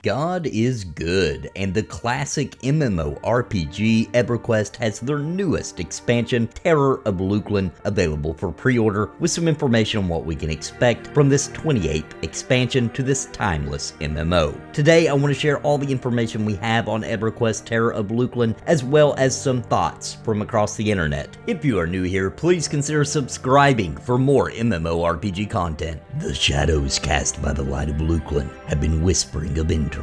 God is good, and the classic MMORPG EverQuest has their newest expansion, Terror of Luclin, available for pre-order, with some information on what we can expect from this 28th expansion to this timeless MMO. Today, I want to share all the information we have on EverQuest Terror of Luclin, as well as some thoughts from across the internet. If you are new here, please consider subscribing for more MMORPG content. The shadows cast by the light of Luclin have been whispering of intrigues.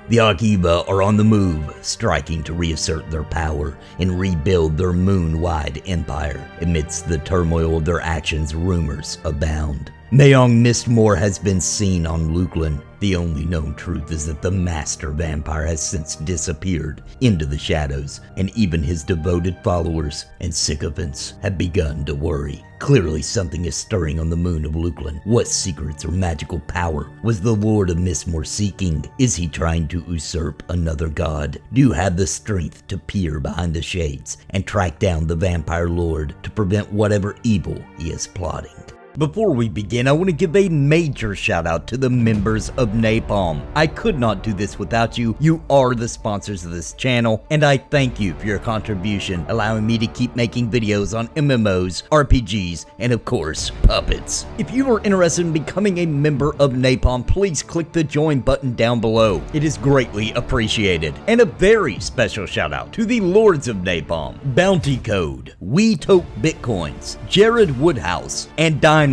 The Akheva are on the move, striking to reassert their power and rebuild their moon-wide empire. Amidst the turmoil of their actions, rumors abound. Mayong Mistmoore has been seen on Luclin. The only known truth is that the master vampire has since disappeared into the shadows, and even his devoted followers and sycophants have begun to worry. Clearly something is stirring on the moon of Luclin. What secrets or magical power was the Lord of Mistmoore seeking? Is he trying to usurp another god? Do you have the strength to peer behind the shades and track down the vampire lord to prevent whatever evil he is plotting? Before we begin, I want to give a major shout out to the members of Napalm. I could not do this without you. You are the sponsors of this channel, and I thank you for your contribution, allowing me to keep making videos on MMOs, RPGs, and of course, puppets. If you are interested in becoming a member of Napalm, please click the join button down below. It is greatly appreciated. And a very special shout out to the Lords of Napalm, Bounty Code, We Tote Bitcoins, Jared Woodhouse, and Daimlos.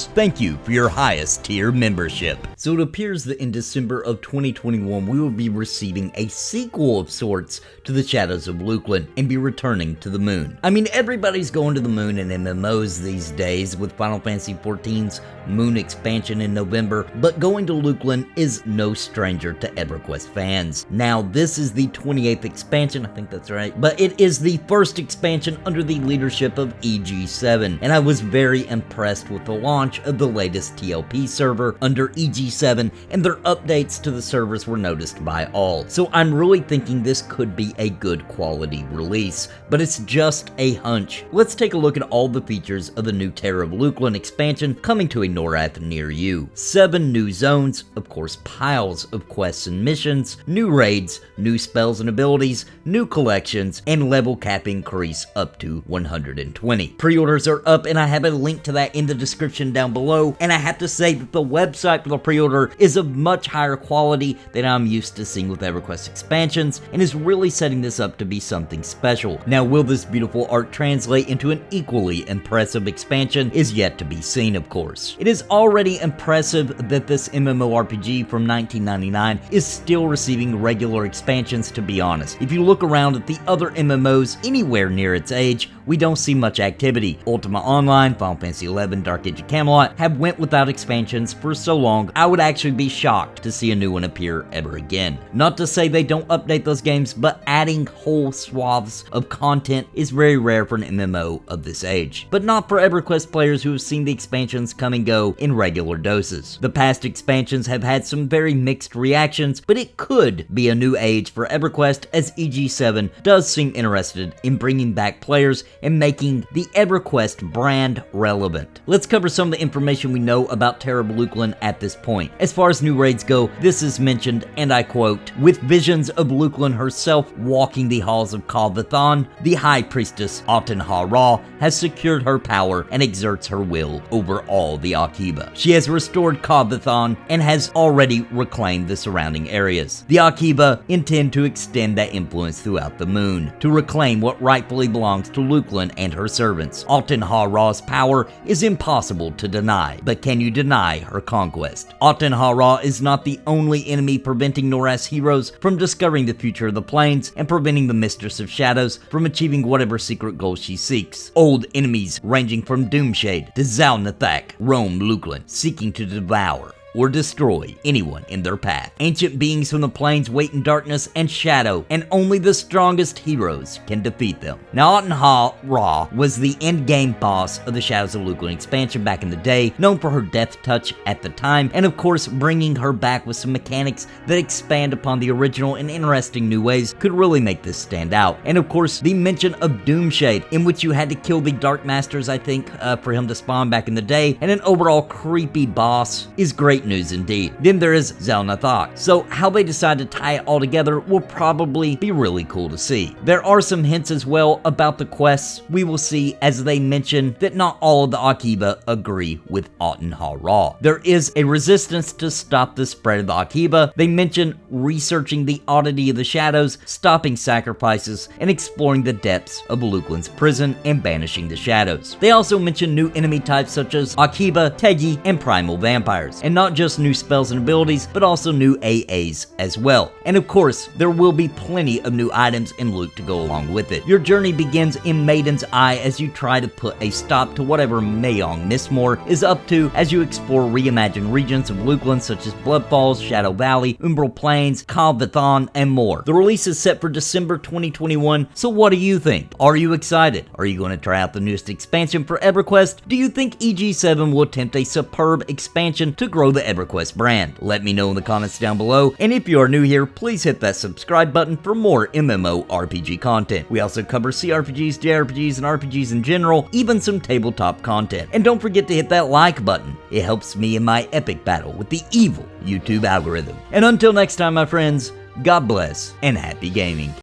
Thank you for your highest tier membership. So it appears that in December of 2021, we will be receiving a sequel of sorts to the Shadows of Luclin and be returning to the moon. I mean, everybody's going to the moon in MMOs these days with Final Fantasy XIV's moon expansion in November, but going to Luclin is no stranger to EverQuest fans. Now, this is the 28th expansion, I think that's right, but it is the first expansion under the leadership of EG7, and I was very impressed with the launch of the latest TLP server under EG7, and their updates to the servers were noticed by all. So I'm really thinking this could be a good quality release, but it's just a hunch. Let's take a look at all the features of the new Terror of Luclin expansion coming to a Norrath near you. 7 new zones, of course piles of quests and missions, new raids, new spells and abilities, new collections, and level cap increase up to 120. Pre-orders are up, and I have a link to that in the description down below, and I have to say that the website for the pre-order is of much higher quality than I'm used to seeing with EverQuest expansions, and is really setting this up to be something special. Now, will this beautiful art translate into an equally impressive expansion is yet to be seen, of course. It is already impressive that this MMORPG from 1999 is still receiving regular expansions, to be honest. If you look around at the other MMOs anywhere near its age, we don't see much activity. Ultima Online, Final Fantasy XI, Dark Age of Camelot have went without expansions for so long, I would actually be shocked to see a new one appear ever again. Not to say they don't update those games, but adding whole swaths of content is very rare for an MMO of this age. But not for EverQuest players who have seen the expansions come and go in regular doses. The past expansions have had some very mixed reactions, but it could be a new age for EverQuest, as EG7 does seem interested in bringing back players and making the EverQuest brand relevant. Let's cover some of the information we know about Terror of Luclin at this point. As far as new raids go, this is mentioned, and I quote, "With visions of Luclin herself walking the halls of Kavathon, the High Priestess Aten Ha-Ra has secured her power and exerts her will over all the Akheva. She has restored Kavathon and has already reclaimed the surrounding areas. The Akheva intend to extend that influence throughout the moon, to reclaim what rightfully belongs to Luclin and her servants. Aten Ha-Ra's power is impossible to deny, but can you deny her conquest? Aten Ha-Ra is not the only enemy preventing Norrath's heroes from discovering the future of the plains and preventing the Mistress of Shadows from achieving whatever secret goal she seeks. Old enemies ranging from Doomshade to Zalnathak roam Luclin, seeking to devour or destroy anyone in their path. Ancient beings from the plains wait in darkness and shadow, and only the strongest heroes can defeat them. Now, Aten Ha-Ra was the endgame boss of the Shadows of Luclin expansion back in the day, known for her death touch at the time, and of course bringing her back with some mechanics that expand upon the original in interesting new ways could really make this stand out. And of course, the mention of Doomshade, in which you had to kill the Dark Masters, I think, for him to spawn back in the day, and an overall creepy boss is great great news indeed. Then there is Zelnathok. So how they decide to tie it all together will probably be really cool to see. There are some hints as well about the quests we will see, as they mention that not all of the Akheva agree with Aten Ha-Ra. There is a resistance to stop the spread of the Akheva. They mention researching the oddity of the shadows, stopping sacrifices, and exploring the depths of Luclin's prison and banishing the shadows. They also mention new enemy types such as Akheva, Tegi, and primal vampires, and not just new spells and abilities, but also new AAs as well. And of course, there will be plenty of new items and loot to go along with it. Your journey begins in Maiden's Eye as you try to put a stop to whatever Mayong Mistmoore is up to as you explore reimagined regions of Luclin such as Blood Falls, Shadow Valley, Umbral Plains, Kal Vithan, and more. The release is set for December 2021, so what do you think? Are you excited? Are you going to try out the newest expansion for EverQuest? Do you think EG7 will attempt a superb expansion to grow the EverQuest brand? Let me know in the comments down below, and if you are new here, please hit that subscribe button for more MMORPG content. We also cover CRPGs, JRPGs, and RPGs in general, even some tabletop content. And don't forget to hit that like button. It helps me in my epic battle with the evil YouTube algorithm. And until next time, my friends, God bless and happy gaming.